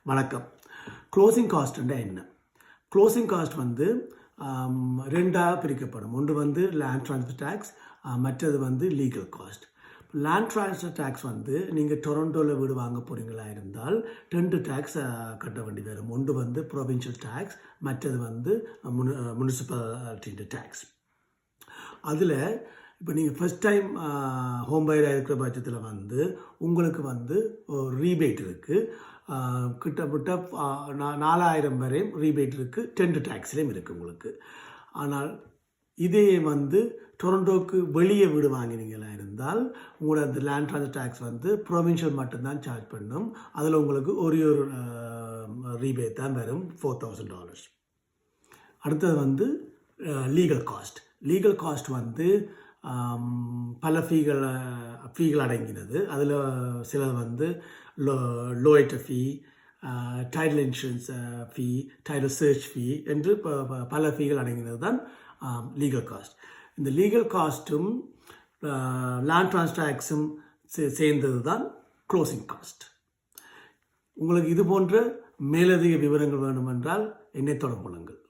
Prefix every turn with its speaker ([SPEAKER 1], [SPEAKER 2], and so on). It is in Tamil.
[SPEAKER 1] வணக்கம். க்ளோசிங் காஸ்ட்னா என்ன? க்ளோசிங் காஸ்ட் வந்து ரெண்டாக பிரிக்கப்படும். ஒன்று வந்து லேண்ட் ட்ரான்ஸ்ஃபர் டேக்ஸ், மற்றது வந்து legal cost. Land transfer tax வந்து நீங்கள் டொரண்டோவில் வீடு வாங்க போகிறீங்களா இருந்தால் 2 டேக்ஸ் கட்ட வேண்டி வரும். ஒன்று வந்து ப்ரொவின்ஷியல் டேக்ஸ், மற்றது வந்து முனிசிபாலிட்டி டேக்ஸ். அதில் இப்போ நீங்கள் ஃபஸ்ட் டைம் ஹோம் பையராக இருக்கிற பட்சத்தில் வந்து உங்களுக்கு வந்து ரீபேட் இருக்குது. கிட்டத்தட்ட 4000 வரையும் ரீபேட் இருக்குது. 10 டேக்ஸ்லேயும் இருக்குது உங்களுக்கு. ஆனால் இதே வந்து டொரண்டோக்கு வெளியே வீடு வாங்கினீங்களா இருந்தால் உங்களோட அந்த லேண்ட் ட்ரான்ஸ்ஃபர் டேக்ஸ் வந்து ப்ரொவின்ஷியல் மட்டும்தான் சார்ஜ் பண்ணும். அதில் உங்களுக்கு ஒரு ரீபேட் தான் வரும், $4000. அடுத்தது வந்து லீகல் காஸ்ட். லீகல் காஸ்ட் வந்து பல ஃபீகள் அடங்கினது. அதில் சிலது வந்து லோயட்டர் ஃபீ, டைட்டில் இன்சூரன்ஸ் ஃபீ, டைட்டில் சர்ச் ஃபீ என்று பல ஃபீகள் அடங்கினது தான் லீகல் காஸ்ட். இந்த லீகல் காஸ்ட்டும் லேண்ட் ட்ரான்ஸ்ஃபர் டேக்ஸும் சேர்ந்தது தான் க்ளோசிங் காஸ்ட். உங்களுக்கு இது போன்ற மேலதிக விவரங்கள் வேண்டுமென்றால் என்னை தொடர்பு கொள்ளுங்கள்.